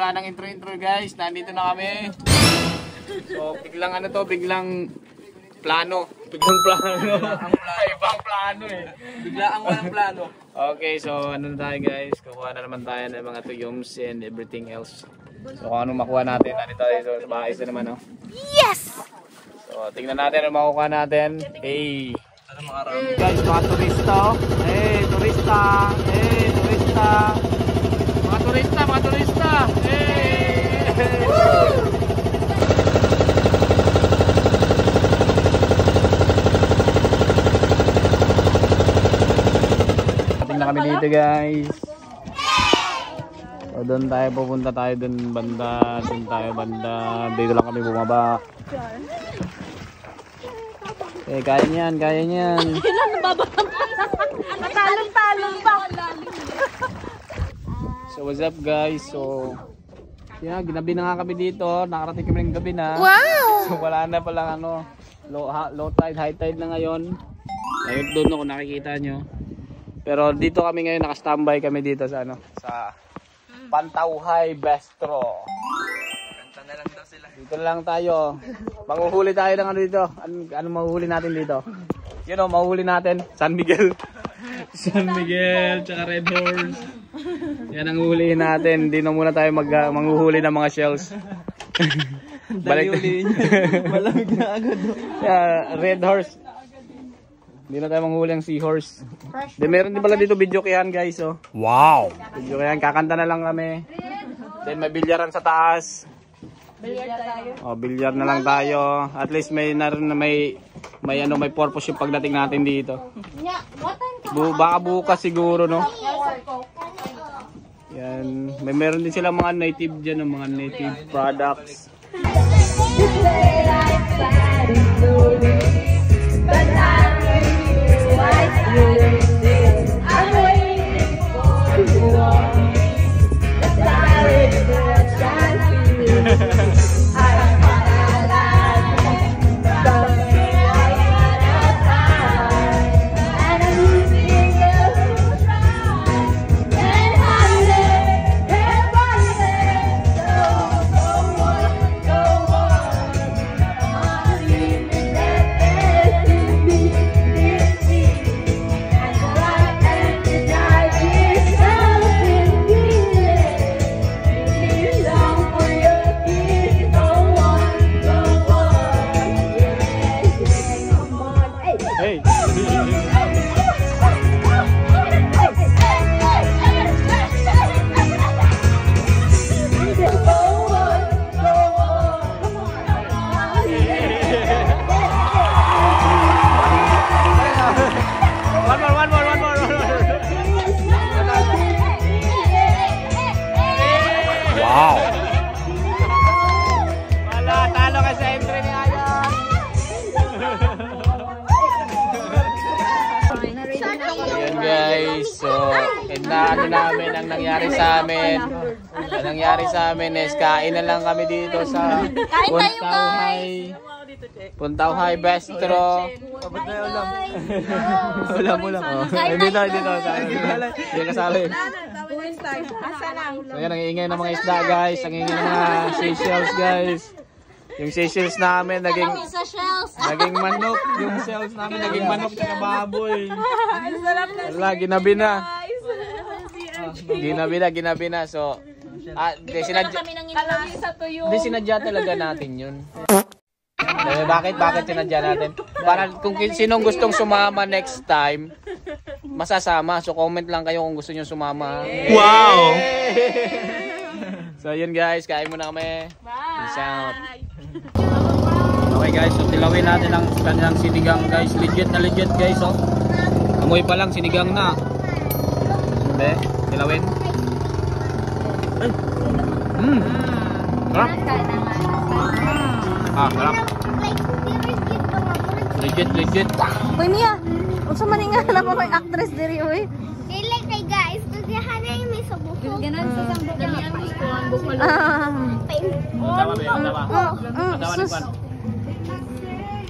wala nang intro guys. Nandito na kami. So biglang ano to, biglang plano. Biglang plano. Ibang plano eh. Bigla ang walang plano. Okay, so ano na tayo guys. Kukuha na naman tayo ng mga tuyums and everything else. So kung ano makuha natin, nandito tayo sa bahay na naman, no? Yes! So tingnan natin ano makukuha natin. Hey! Guys, mga turista, oh. Hey, turista! Hey, turista! Mga turista, mga turista! Hey! Ating na kami dito, guys. So, doon tayo pupunta tayo doon banda, dito lang kami bumaba. Eh, kaya niyan, kaya niyan. Talon-talon pa. So, what's up guys? So, yeah, ginabi na nga kami dito. Nakarating kami ng gabi na. Wow! So, wala na palang ano, low tide, high tide na ngayon. Ngayon doon ako nakikita nyo. Pero dito kami ngayon, naka-standby kami dito sa ano, sa Pantauhay Bistro. Na lang daw sila. Dito lang tayo. Manghuhuli tayo ng ano dito. Ano mahuhuli natin dito? You know, mahuhuli natin San Miguel. San Miguel tsaka Red Horse. Yan ang huhulihin natin. Hindi na muna tayo manghuhuli ng mga shells. Balik tayo. Malamig na agad. Yeah, Red Horse. Hindi na tayo manghuli ng Seahorse. Meron din pala dito video kayan guys, oh. Wow. Video kayan, kakanta na lang kami. Then may bilyaran sa taas. Bilyar tayo. Oh, bilyar na lang tayo. At least may purpose yung pagdating natin dito. Baka bukas siguro, no? Yan. Meron din sila mga native diyan, mga native products. Wow! Wala, talo ka sa entry ni Aya. Ayan guys, so ano namin, ang nangyari sa amin. Ang nangyari sa amin is kain na lang kami dito sa Pantauhay Bistro. Ulam. Dito. Hindi kasali. So yan, ang ingay ng mga isda guys. Ang ingay ng mga seashells guys. Yung seashells namin naging manok. Yung shells namin naging manok at baboy. Wala, ginabi na. Ginabi na. So, hindi sinadya talaga natin yun. Bakit sinadya natin? Para kung sinong gustong sumama next time, masasama. So comment lang kayo kung gusto niyo sumama. Wow! So yun guys, kain muna kami. Peace out. Okay guys, so tilawin natin ang kanilang sinigang guys. Legit guys, oh. Amoy pa lang sinigang na. Hindi, tilawin. Sarap. Sarap. Legit. Uy, Mia. Unsa man nga na pa may actress diri uy. Dili kay guys, tudihan na may subuko. Ganan sa sambo kami ang gusto ang bukol.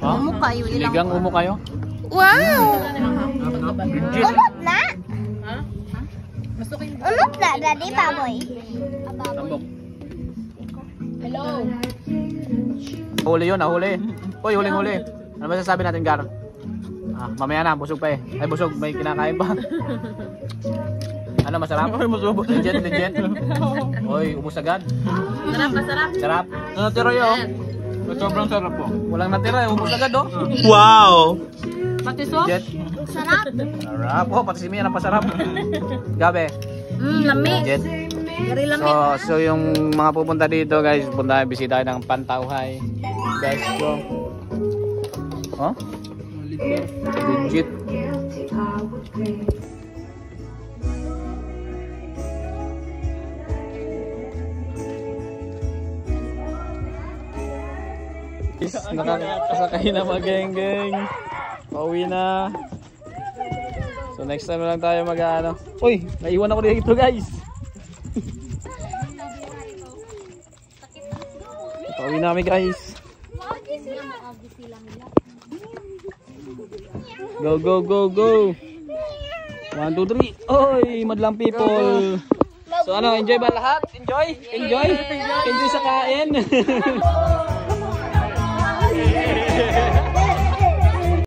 Umo kayo ilang. Ligang umo kayo? Wow! Ulot na? Ha? Ulot na, daddy baboy. Tambok. Huli yun, nahuli. Uy, huling-huli. Ano ba sasabi natin, Gar? Mamaya na, busog pa eh. Ay, busog, may kinakain pa. Ano, masarap? Legit. Uy, ubus agad. Sarap. Ano tira yun? Sobrang sarap po. Walang natira, ubus agad oh. Wow! Legit. Sarap. Sarap. Oh, pati si Mia napasarap. Gabi. Lami. Legit. Very lami. So yung mga pupunta dito guys, punta bisita ng Pantauhay. Guys, go. Oh? Legit. Nakakasakay na mga geng-geng. Pauwi na. So next time na lang tayo mag-ano. Uy, naiwan ako dito guys. Pauwi namin guys. Go, go, go, go. 1, 2, 3. Oy, madlang people. So ano, enjoy ba lahat? Enjoy? Enjoy? Enjoy sa kain?